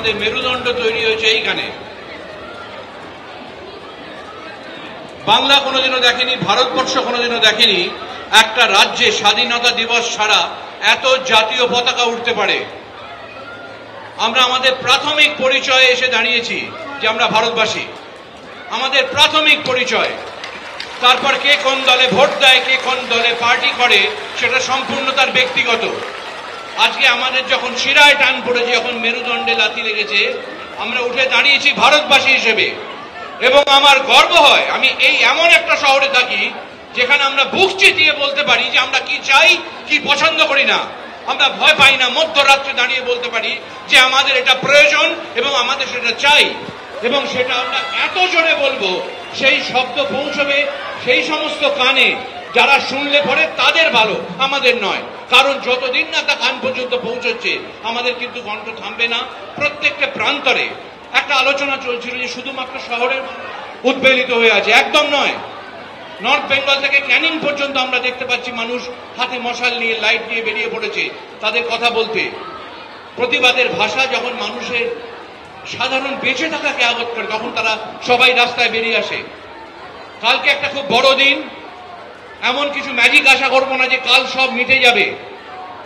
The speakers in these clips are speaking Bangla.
আমাদের মেরুদণ্ড তৈরি হয়েছে এইখানে। বাংলা কোনোদিনও দেখেনি, ভারতবর্ষ কোনোদিনও দেখেনি একটা রাজ্যে স্বাধীনতা দিবস ছাড়া এত জাতীয় পতাকা উঠতে পারে। আমরা আমাদের প্রাথমিক পরিচয়ে এসে দাঁড়িয়েছি যে আমরা ভারতবাসী, আমাদের প্রাথমিক পরিচয়। তারপর কে কোন দলে ভোট দেয়, কে কোন দলে পার্টি করে, সেটা সম্পূর্ণ তার ব্যক্তিগত। আজকে আমাদের যখন শিরায় টান পড়েছে, যখন মেরুদণ্ডে লাথি লেগেছে, আমরা উঠে দাঁড়িয়েছি ভারতবাসী হিসেবে। এবং আমার গর্ব হয় আমি এই এমন একটা শহরে থাকি যেখানে আমরা বুক চিতিয়ে বলতে পারি যে আমরা কি চাই, কি পছন্দ করি না। আমরা ভয় পাই না, মধ্যরাত্রে দাঁড়িয়ে বলতে পারি যে আমাদের এটা প্রয়োজন এবং আমাদের সেটা চাই। এবং সেটা আমরা এত জোরে বলবো, সেই শব্দ পৌঁছবে সেই সমস্ত কানে যারা শুনলে পরে তাদের ভালো, আমাদের নয়। কারণ যতদিন না তা কান পর্যন্ত পৌঁছচ্ছে আমাদের কিন্তু কণ্ঠ থামবে না। প্রত্যেকটা প্রান্তরে একটা আলোচনা চলছিল যে শুধুমাত্র শহরের উদ্বেলিত হয়ে আছে, একদম নয়। নর্থ বেঙ্গল থেকে ক্যানিং পর্যন্ত আমরা দেখতে পাচ্ছি মানুষ হাতে মশাল নিয়ে, লাইট নিয়ে বেরিয়ে পড়েছে তাদের কথা বলতে। প্রতিবাদের ভাষা যখন মানুষের সাধারণ বেঁচে থাকাকে আগত করে, তখন তারা সবাই রাস্তায় বেরিয়ে আসে। কালকে একটা খুব বড় দিন, এমন কিছু ম্যাজিক আশা করবো না যে কাল সব মিটে যাবে।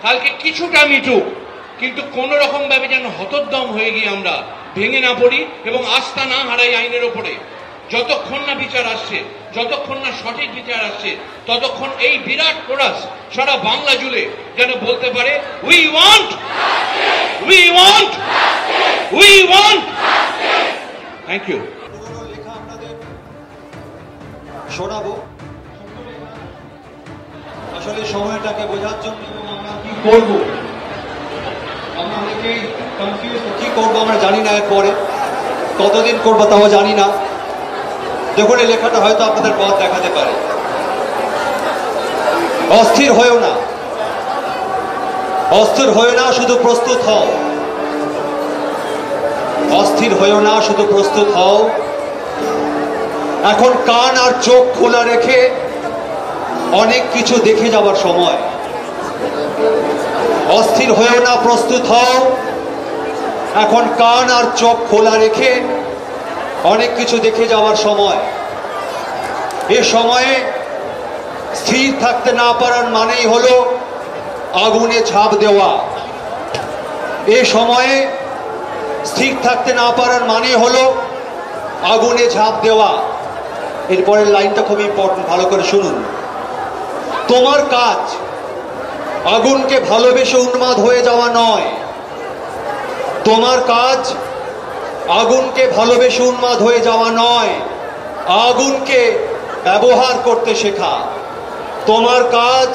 কালকে কিছুটা মিটুক, কিন্তু কোন রকম ভাবে যেন হতোদ্যম হয়ে গিয়ে আমরা ভেঙে না পড়ি এবং আস্থা না হারাই আইনের ওপরে। যতক্ষণ না বিচার আসছে, যতক্ষণ না সঠিক বিচার আসছে, ততক্ষণ এই বিরাট কোরাস সারা বাংলা জুড়ে যেন বলতে পারে we want, we want, we want. Thank you. লেখা আপনাদের শোনাবো আসলে সময়টাকে বোঝার জন্য, এবং আমরা কি করবো, আমরা অনেকে কনফিউজ, কি করবো আমরা জানি না, এরপরে কতদিন করবো তাও জানি না। দেখুন এই লেখাটা হয়তো আপনাদের পথ দেখাতে পারে। অস্থির হয়েও না, অস্থির হয়েও না, শুধু প্রস্তুত হও। অস্থির হয়েও না, শুধু প্রস্তুত হও। এখন কান আর চোখ খোলা রেখে অনেক কিছু দেখে যাবার সময়। অস্থির হয়েও না, প্রস্তুত হও। এখন কান আর চোখ খোলা রেখে অনেক কিছু দেখে যাওয়ার সময়। এ সময়ে স্থির থাকতে না পারার মানেই হলো আগুনে ঝাঁপ দেওয়া। এ সময়ে স্থির থাকতে না পারার মানে হলো আগুনে ঝাঁপ দেওয়া। এরপরের লাইনটা খুব ইম্পর্টেন্ট, ভালো করে শুনুন। তোমার কাজ আগুনকে ভালোবেসে উন্মাদ হয়ে যাওয়া নয়। তোমার কাজ আগুনকে ভালোবেসে উন্মাদ হয়ে যাওয়া নয়, আগুনকে ব্যবহার করতে শেখা। তোমার কাজ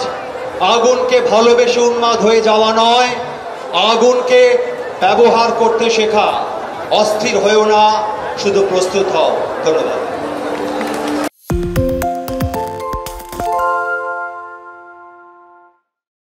আগুনকে ভালোবেসে উন্মাদ হয়ে যাওয়া নয়, আগুনকে ব্যবহার করতে শেখা। অস্থির হয়েও না, শুধু প্রস্তুত হও। ধন্যবাদ।